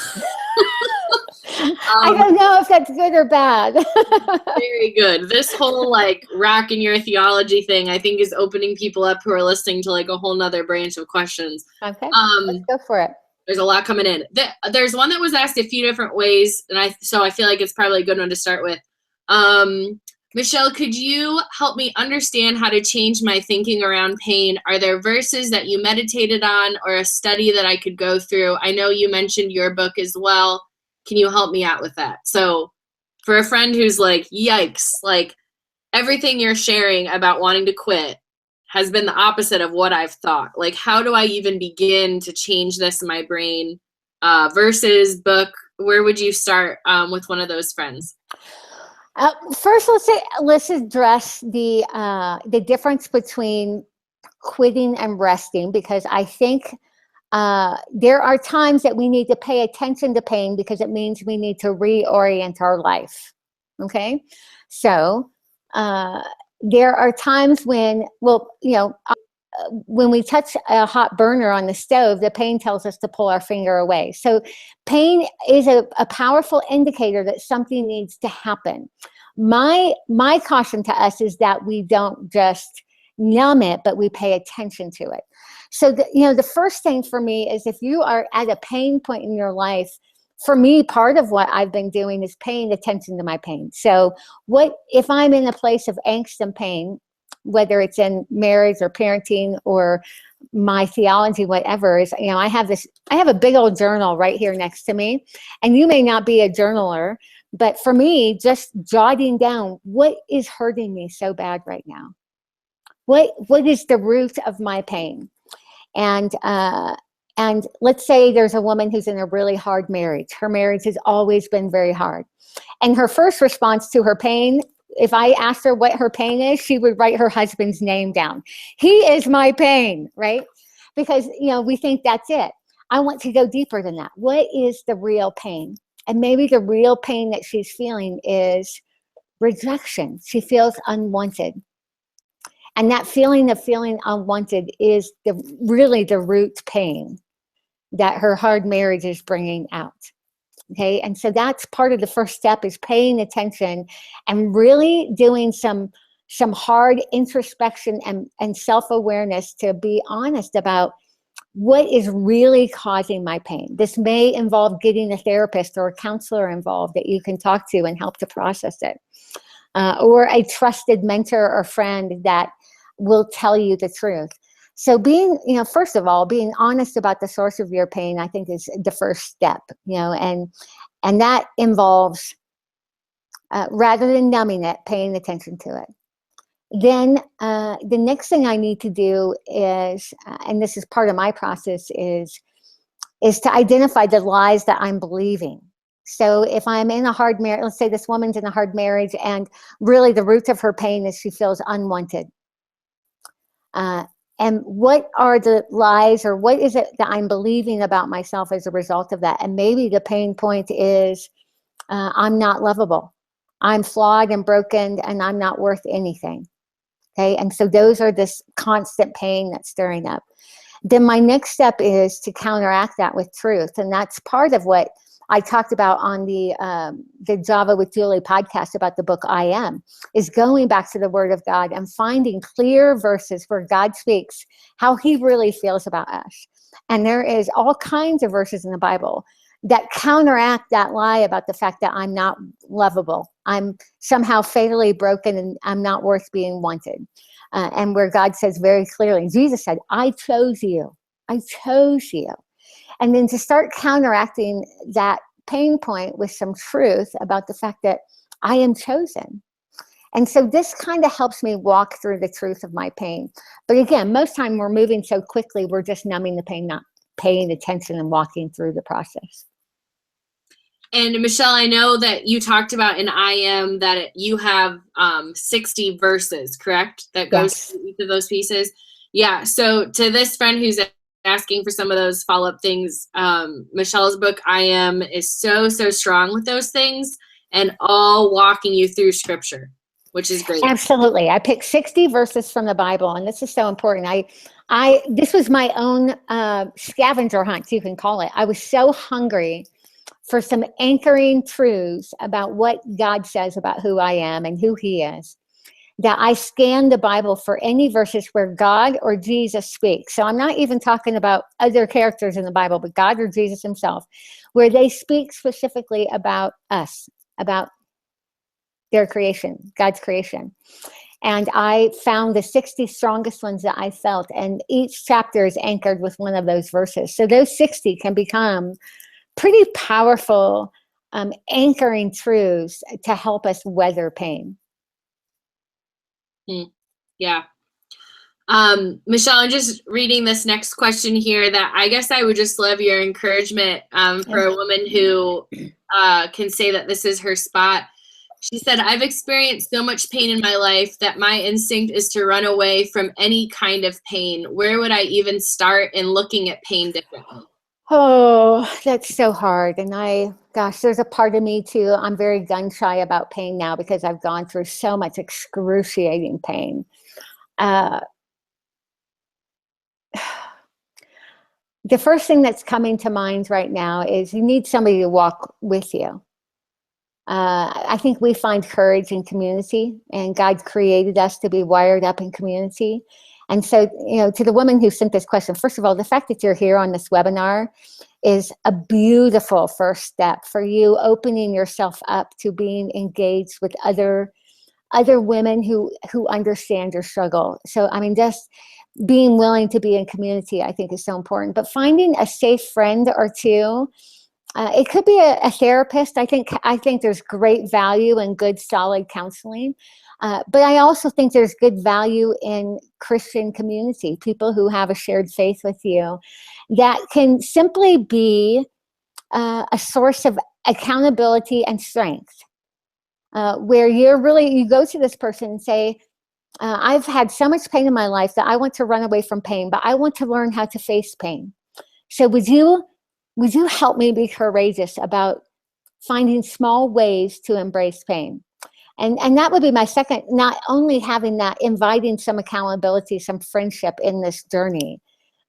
I don't know if that's good or bad. Very good. This whole like rocking your theology thing, I think, is opening people up who are listening to like a whole nother branch of questions. Okay, let's go for it. There's a lot coming in. There's one that was asked a few different ways, and so I feel like it's probably a good one to start with. Michele, could you help me understand how to change my thinking around pain? Are there verses that you meditated on or a study that I could go through? I know you mentioned your book as well. Can you help me out with that? So for a friend who's like, yikes, like everything you're sharing about wanting to quit has been the opposite of what I've thought. Like, how do I even begin to change this in my brain? Versus book, where would you start with one of those friends? First, let's address the difference between quitting and resting, because I think there are times that we need to pay attention to pain because it means we need to reorient our life. Okay, so there are times when, when we touch a hot burner on the stove, the pain tells us to pull our finger away. So pain is a powerful indicator that something needs to happen. My caution to us is that we don't just numb it, but we pay attention to it. So the first thing for me is, if you are at a pain point in your life, for me, part of what I've been doing is paying attention to my pain. So what if I'm in a place of angst and pain, whether it's in marriage or parenting or my theology, whatever, is, I have a big old journal right here next to me, and you may not be a journaler, but for me, just jotting down what is hurting me so bad right now. What is the root of my pain? And let's say there's a woman who's in a really hard marriage. Her marriage has always been very hard. And her first response to her pain, if I asked her what her pain is, she would write her husband's name down. He is my pain, right? Because, we think that's it. I want to go deeper than that. What is the real pain? And maybe the real pain that she's feeling is rejection. She feels unwanted. And that feeling of feeling unwanted is really the root pain that her hard marriage is bringing out. Okay, and so that's part of the first step, is paying attention and really doing some hard introspection and self-awareness to be honest about what is really causing my pain. This may involve getting a therapist or a counselor involved that you can talk to and help to process it, or a trusted mentor or friend that will tell you the truth. So first of all, being honest about the source of your pain, I think, is the first step, and that involves, rather than numbing it, paying attention to it. Then the next thing I need to do is, and this is part of my process, is to identify the lies that I'm believing. So if I'm in a hard marriage, let's say this woman's in a hard marriage, and really the root of her pain is she feels unwanted. And what are the lies, or what is it that I'm believing about myself as a result of that? And maybe the pain point is I'm not lovable. I'm flawed and broken, and I'm not worth anything. Okay, and so those are this constant pain that's stirring up. Then my next step is to counteract that with truth, and that's part of what I talked about on the Java with Julie podcast about the book I Am, is going back to the Word of God and finding clear verses where God speaks how He really feels about us. And there is all kinds of verses in the Bible that counteract that lie about the fact that I'm not lovable. I'm somehow fatally broken and I'm not worth being wanted. And where God says very clearly, Jesus said, I chose you. I chose you. And then to start counteracting that pain point with some truth about the fact that I am chosen. And so this kind of helps me walk through the truth of my pain. But again, most time we're moving so quickly, we're just numbing the pain, not paying attention and walking through the process. And Michele, I know that you talked about in I Am that you have 60 verses, correct? That goes through each of those pieces. Yeah. So to this friend who's asking for some of those follow-up things, Michele's book I Am is so strong with those things, and all walking you through scripture, which is great. Absolutely. I picked 60 verses from the Bible, and this is so important. This was my own scavenger hunt, you can call it. I was so hungry for some anchoring truths about what God says about who I am and who He is, that I scanned the Bible for any verses where God or Jesus speaks. So I'm not even talking about other characters in the Bible, but God or Jesus Himself, where they speak specifically about us, about their creation, God's creation. And I found the 60 strongest ones that I felt, and each chapter is anchored with one of those verses. So those 60 can become pretty powerful anchoring truths to help us weather pain. Yeah. Michele, I'm just reading this next question here that I guess I would just love your encouragement for a woman who can say that this is her spot. She said, I've experienced so much pain in my life that my instinct is to run away from any kind of pain. Where would I even start in looking at pain differently? Oh, that's so hard. And there's a part of me too. I'm very gun shy about pain now because I've gone through so much excruciating pain. The first thing that's coming to mind right now is you need somebody to walk with you. I think we find courage in community, and God created us to be wired up in community. And so, to the woman who sent this question, first of all, the fact that you're here on this webinar is a beautiful first step for you opening yourself up to being engaged with other women who understand your struggle. So, just being willing to be in community, I think, is so important. But finding a safe friend or two, it could be a therapist. I think there's great value in good, solid counseling. But I also think there's good value in Christian community, people who have a shared faith with you that can simply be a source of accountability and strength, where you go to this person and say, I've had so much pain in my life that I want to run away from pain, but I want to learn how to face pain. So would you help me be courageous about finding small ways to embrace pain? And that would be my second, not only having that, inviting some accountability, some friendship in this journey,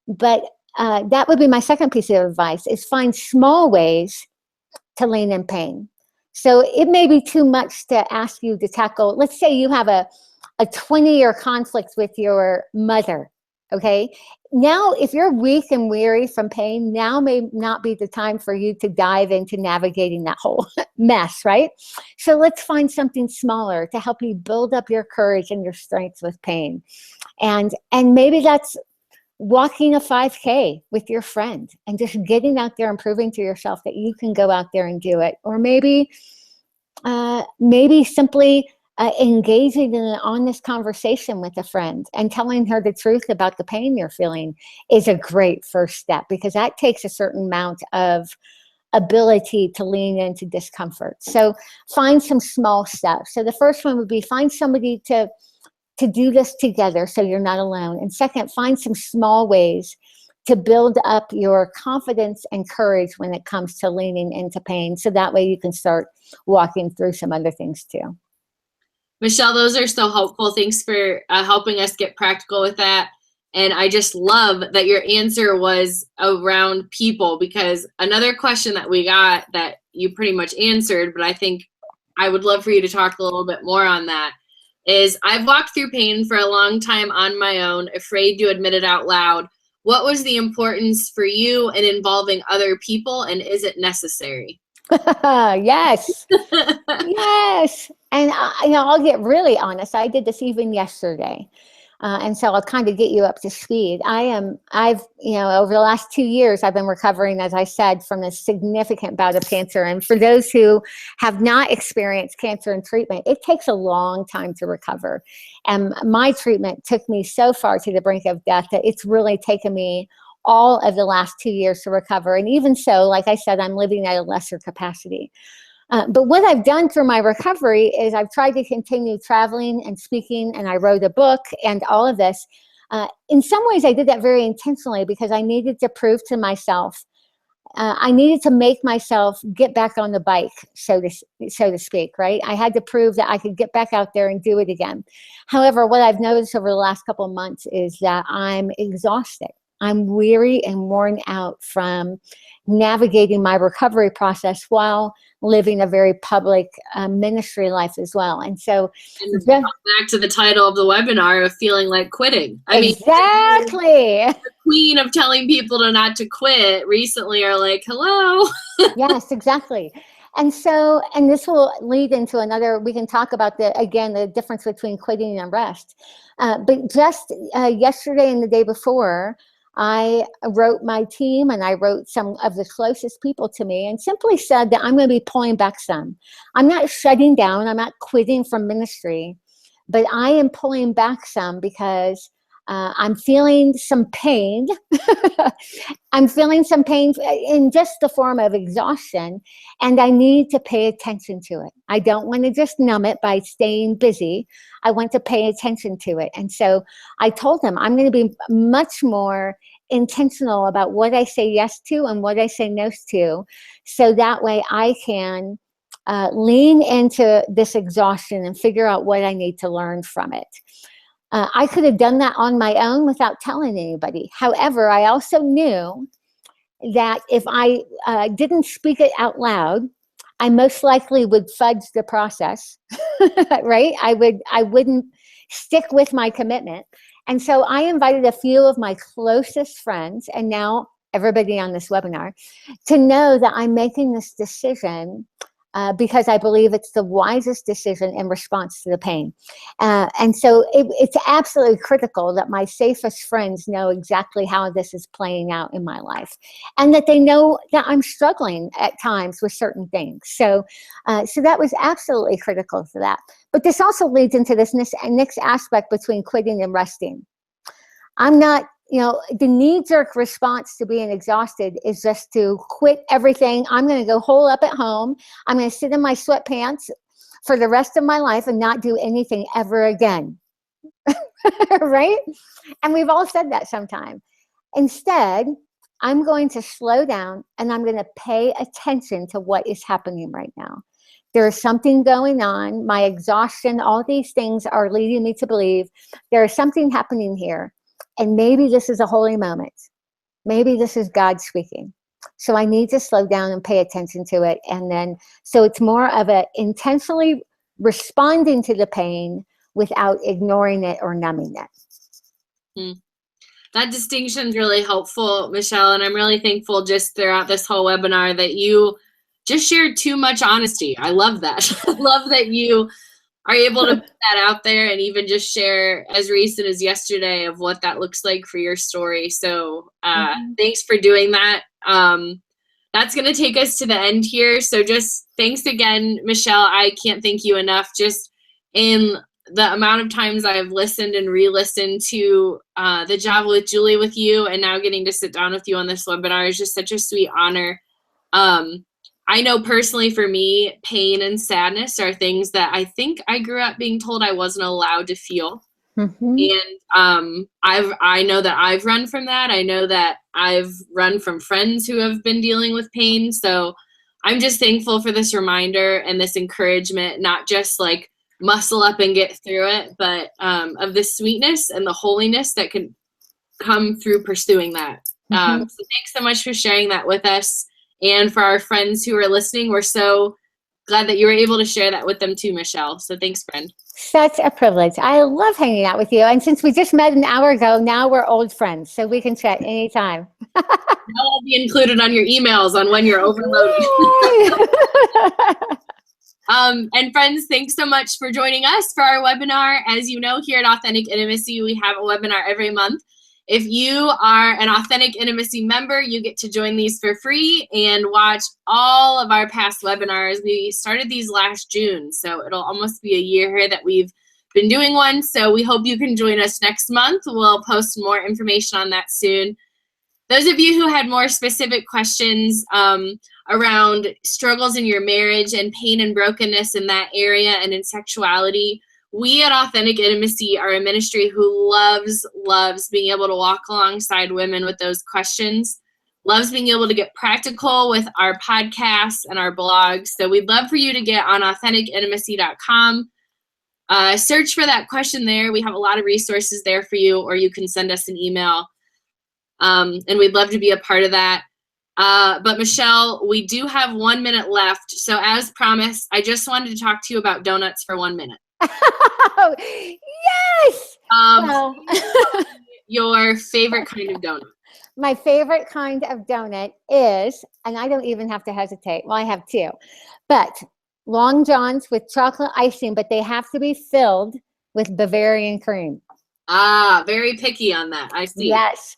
but that would be my second piece of advice, is find small ways to lean in pain. So it may be too much to ask you to tackle, let's say you have a 20-year conflict with your mother, okay? Now, if you're weak and weary from pain, now may not be the time for you to dive into navigating that whole mess, right? So let's find something smaller to help you build up your courage and your strength with pain. And maybe that's walking a 5K with your friend and just getting out there and proving to yourself that you can go out there and do it. Or maybe simply engaging in an honest conversation with a friend and telling her the truth about the pain you're feeling is a great first step, because that takes a certain amount of ability to lean into discomfort. So find some small steps. So the first one would be find somebody to do this together so you're not alone. And second, find some small ways to build up your confidence and courage when it comes to leaning into pain. So that way you can start walking through some other things too. Michele, those are so helpful. Thanks for helping us get practical with that. And I just love that your answer was around people, because another question that we got that you pretty much answered, but I think I would love for you to talk a little bit more on that, is I've walked through pain for a long time on my own, afraid to admit it out loud. What was the importance for you in involving other people, and is it necessary? Yes. Yes. And I'll get really honest. I did this even yesterday. And so I'll kind of get you up to speed. I've over the last 2 years, I've been recovering, as I said, from a significant bout of cancer. And for those who have not experienced cancer and treatment, it takes a long time to recover. And my treatment took me so far to the brink of death that it's really taken me all of the last 2 years to recover. And even so, like I said, I'm living at a lesser capacity. But what I've done through my recovery is I've tried to continue traveling and speaking, and I wrote a book and all of this. In some ways, I did that very intentionally because I needed to prove to myself, I needed to make myself get back on the bike, so to speak, right? I had to prove that I could get back out there and do it again. However, what I've noticed over the last couple of months is that I'm exhausted. I'm weary and worn out from navigating my recovery process while living a very public ministry life as well. And so back to the title of the webinar of feeling like quitting. Exactly. The queen of telling people not to quit recently are like, hello. Yes, exactly. And so, and this will lead into another, we can talk about the difference between quitting and rest. But just yesterday and the day before, I wrote my team and I wrote some of the closest people to me and simply said that I'm going to be pulling back some. I'm not shutting down. I'm not quitting from ministry, but I am pulling back some because I'm feeling some pain. I'm feeling some pain in just the form of exhaustion, and I need to pay attention to it. I don't want to just numb it by staying busy. I want to pay attention to it. And so I told them I'm going to be much more intentional about what I say yes to and what I say no to, so that way I can lean into this exhaustion and figure out what I need to learn from it. I could have done that on my own without telling anybody. However, I also knew that if I didn't speak it out loud, I most likely would fudge the process, right? I wouldn't stick with my commitment. And so I invited a few of my closest friends, and now everybody on this webinar, to know that I'm making this decision because I believe it's the wisest decision in response to the pain. And so it's absolutely critical that my safest friends know exactly how this is playing out in my life, and that they know that I'm struggling at times with certain things. So that was absolutely critical for that. But this also leads into this next aspect between quitting and resting. I'm not, the knee-jerk response to being exhausted is just to quit everything. I'm going to go hole up at home. I'm going to sit in my sweatpants for the rest of my life and not do anything ever again. Right? And we've all said that sometime. Instead, I'm going to slow down and I'm going to pay attention to what is happening right now. There is something going on. My exhaustion, all these things are leading me to believe there is something happening here. And maybe this is a holy moment. Maybe this is God speaking. So I need to slow down and pay attention to it. And then, so it's more of a intentionally responding to the pain without ignoring it or numbing it. That distinction is really helpful, Michele. And I'm really thankful just throughout this whole webinar that you just shared too much honesty. I love that. I love that you are able to put that out there and even just share as recent as yesterday of what that looks like for your story. So thanks for doing that. That's going to take us to the end here. So just thanks again, Michele. I can't thank you enough. Just in the amount of times I've listened and re-listened to the Job with Julie with you, and now getting to sit down with you on this webinar is just such a sweet honor. I know personally for me, pain and sadness are things that I think I grew up being told I wasn't allowed to feel. And I know that I've run from that. I know that I've run from friends who have been dealing with pain. So I'm just thankful for this reminder and this encouragement, not just like muscle up and get through it, but of the sweetness and the holiness that can come through pursuing that. So thanks so much for sharing that with us. And for our friends who are listening, we're so glad that you were able to share that with them too, Michele. So thanks, friend. Such a privilege. I love hanging out with you. And since we just met an hour ago, now we're old friends, so we can chat anytime. I'll be included on your emails on when you're overloaded. And friends, thanks so much for joining us for our webinar. As you know, here at Authentic Intimacy, we have a webinar every month. If you are an Authentic Intimacy member, you get to join these for free and watch all of our past webinars. We started these last June, so it'll almost be a year here that we've been doing one. So we hope you can join us next month. We'll post more information on that soon. Those of you who had more specific questions around struggles in your marriage and pain and brokenness in that area and in sexuality, we at Authentic Intimacy are a ministry who loves being able to walk alongside women with those questions, loves being able to get practical with our podcasts and our blogs. So we'd love for you to get on AuthenticIntimacy.com. Search for that question there. We have a lot of resources there for you, or you can send us an email. And we'd love to be a part of that. But Michele, we do have 1 minute left. So as promised, I just wanted to talk to you about donuts for 1 minute. Yes! Well. Your favorite kind of donut? My favorite kind of donut is, and I don't even have to hesitate. Well, I have two, but Long Johns with chocolate icing, but they have to be filled with Bavarian cream. Ah, very picky on that. I see. Yes.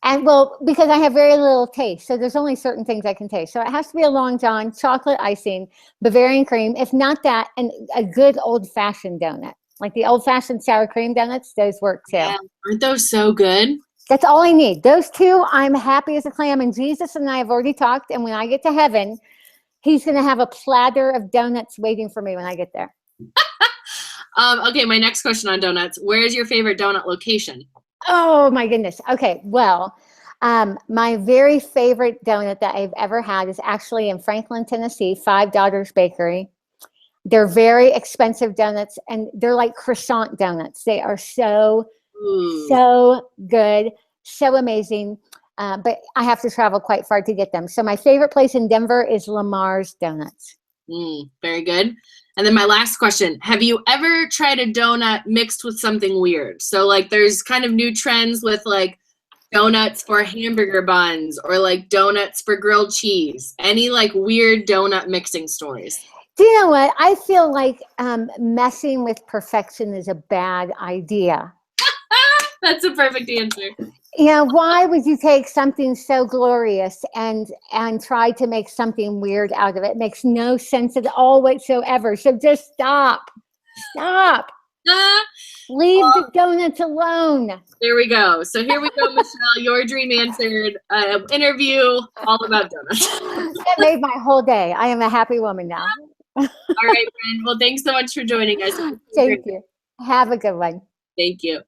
And well, because I have very little taste, so there's only certain things I can taste. So it has to be a Long John, chocolate icing, Bavarian cream. If not that, and a good old-fashioned donut. Like the old-fashioned sour cream donuts, those work too. Yeah. Aren't those so good? That's all I need. Those two, I'm happy as a clam. And Jesus and I have already talked, and when I get to heaven, he's going to have a platter of donuts waiting for me when I get there. Okay, my next question on donuts. Where is your favorite donut location? Oh my goodness. Okay, well, my very favorite donut that I've ever had is actually in Franklin, Tennessee, Five Daughters Bakery. They're very expensive donuts, and they're like croissant donuts. They are so good, so amazing. But I have to travel quite far to get them. So my favorite place in Denver is Lamar's Donuts. Very good. And then my last question, have you ever tried a donut mixed with something weird? So like there's kind of new trends with like donuts for hamburger buns or like donuts for grilled cheese. Any like weird donut mixing stories? Do you know what? I feel like messing with perfection is a bad idea. That's a perfect answer. You know, why would you take something so glorious and try to make something weird out of it? It makes no sense at all whatsoever. So just stop. Leave the donuts alone. There we go. So here we go, Michele. Your dream answered. Interview all about donuts. That made my whole day. I am a happy woman now. All right, friend. Well, thanks so much for joining us. Thank you. Have a good one. Thank you.